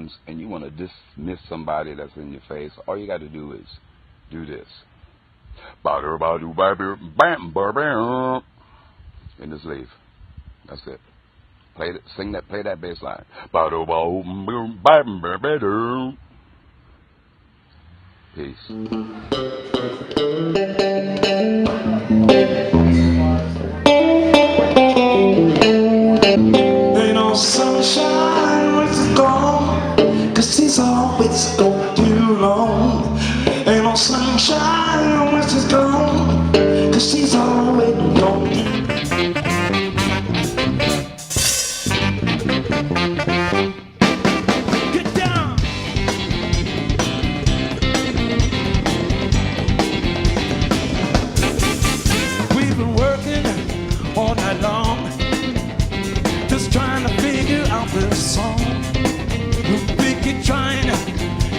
drums and you want to dismiss somebody that's in your face, all you got to do is do this. And just leave. That's it. Play that bass line. Peace. Ain't no sunshine when she's gone, 'cause she's always gone too long. Ain't no sunshine when she's gone, 'cause she's always gone. Get down! We've been working all night long, just trying to figure out this song. We keep trying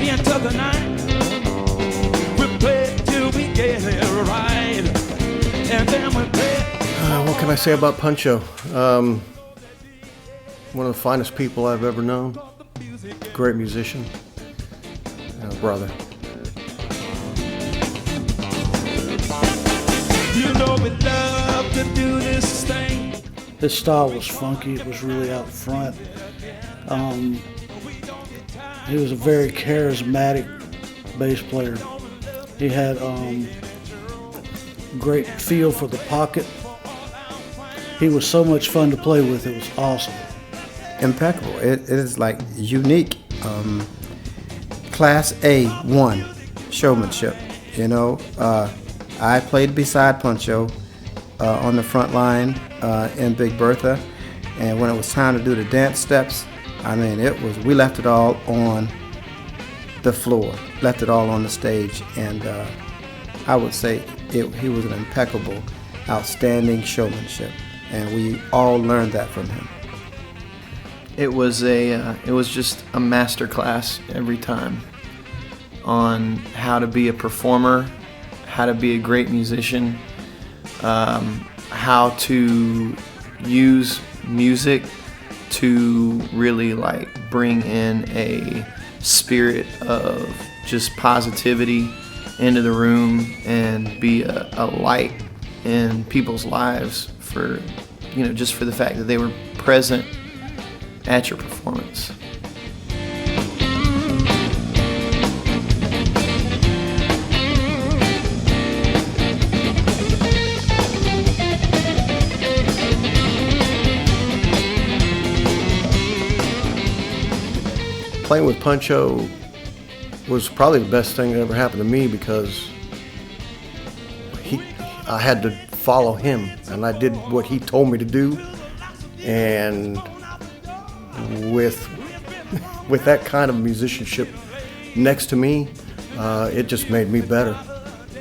into the night. We play till we get it right, and then we play. What can I say about Puncho? One of the finest people I've ever known. Great musician. And a brother. You know we love to do this thing. His style was funky. It was really out front. He was a very charismatic bass player. He had great feel for the pocket. He was so much fun to play with. It was awesome. Impeccable. It is like unique. Class A1 showmanship. You know, I played beside Puncho on the front line in Big Bertha, and when it was time to do the dance steps, I mean, we left it all on the floor, left it all on the stage, and I would say he was an impeccable, outstanding showmanship, and we all learned that from him. It was just a master class every time on how to be a performer, how to be a great musician, how to use music to really like bring in a spirit of just positivity into the room and be a light in people's lives for, you know, just for the fact that they were present at your performance. Playing with Puncho was probably the best thing that ever happened to me because I had to follow him, and I did what he told me to do, and with that kind of musicianship next to me, it just made me better,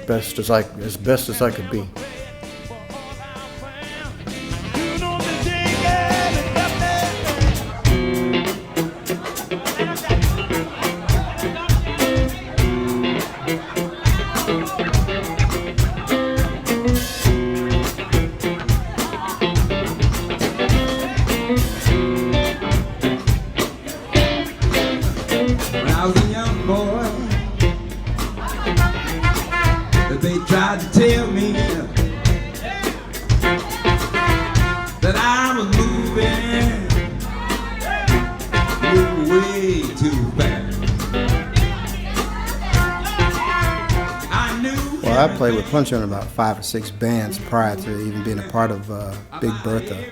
best as I could be. Tried to tell me that I was moving way too fast. Well, I played with Puncho in about 5 or 6 bands prior to even being a part of Big Bertha.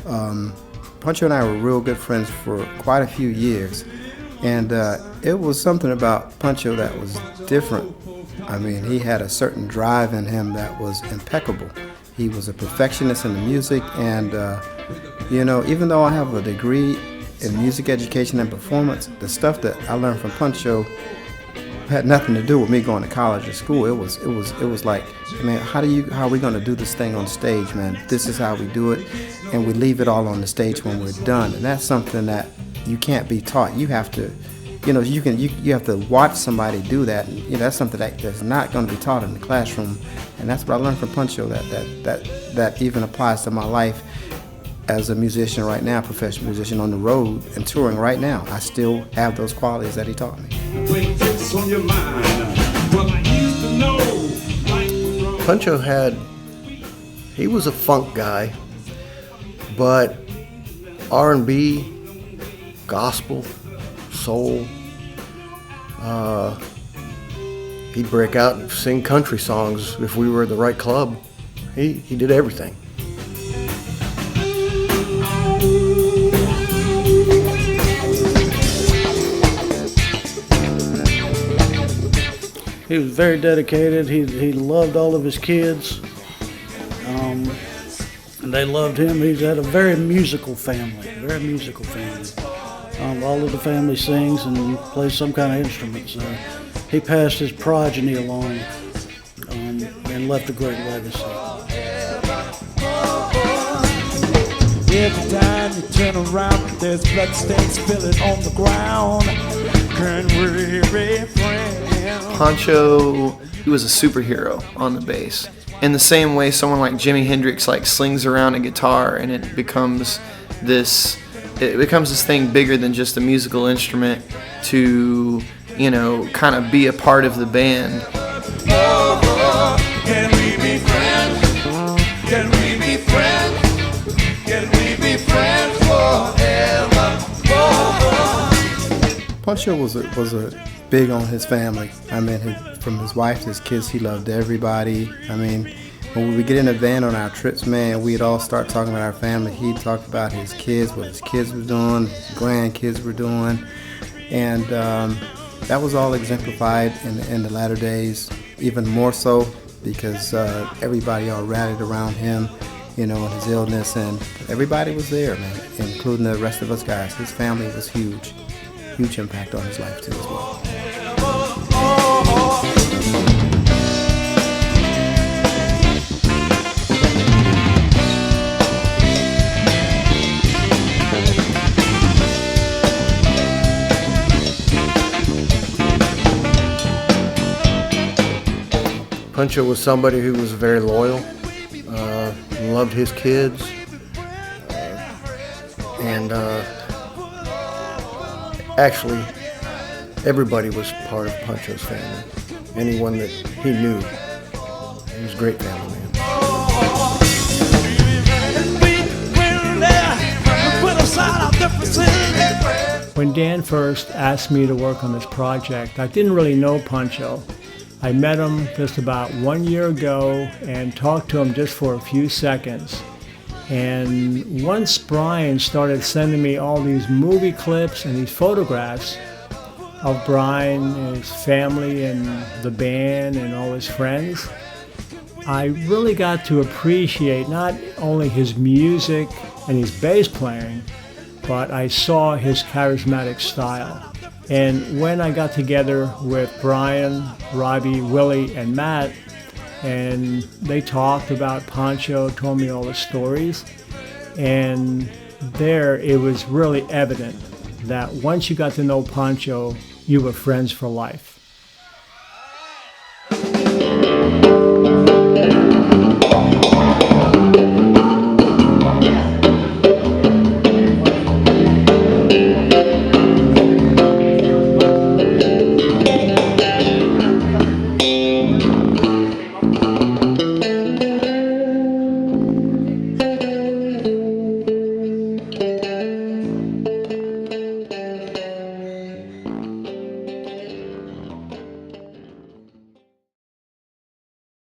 Puncho and I were real good friends for quite a few years, and it was something about Puncho that was different. I mean, he had a certain drive in him that was impeccable. He was a perfectionist in the music, and you know, even though I have a degree in music education and performance, the stuff that I learned from Puncho had nothing to do with me going to college or school. It was like, man, how are we going to do this thing on stage, man? This is how we do it, and we leave it all on the stage when we're done. And that's something that you can't be taught. You have to. You know, you have to watch somebody do that. And, you know, that's something that's not going to be taught in the classroom, and that's what I learned from Puncho. That even applies to my life. as a musician right now, professional musician on the road and touring right now, I still have those qualities that he taught me. Puncho he was a funk guy, but R&B, gospel, soul, he'd break out and sing country songs if we were at the right club. He did everything. He was very dedicated. He loved all of his kids, and they loved him. He's had a very musical family. All of the family sings and plays some kind of instrument. So he passed his progeny along and left a great legacy. Every time you turn around, there's bloodstains spilling on the ground. Can we be friends? Puncho, he was a superhero on the bass. In the same way someone like Jimi Hendrix like slings around a guitar and it becomes this thing bigger than just a musical instrument to, you know, kind of be a part of the band. Can we be friends? Can we be friends? Can we be friends forever? Puncho was big on his family. I mean, from his wife to his kids, he loved everybody. I mean, when we would get in a van on our trips, man, we'd all start talking about our family. He'd talk about his kids, what his kids were doing, his grandkids were doing, and that was all exemplified in the latter days, even more so because everybody all rallied around him, you know, and his illness, and everybody was there, man, including the rest of us guys. His family was huge impact on his life too as well. Puncho was somebody who was very loyal, loved his kids, and actually everybody was part of Puncho's family. Anyone that he knew, he was a great family man. When Dan first asked me to work on this project, I didn't really know Puncho. I met him just about 1 year ago and talked to him just for a few seconds. And once Brian started sending me all these movie clips and these photographs of Brian and his family and the band and all his friends, I really got to appreciate not only his music and his bass playing, but I saw his charismatic style. And when I got together with Brian, Robbie, Willie, and Matt, and they talked about Puncho, told me all the stories, and there it was really evident that once you got to know Puncho, you were friends for life.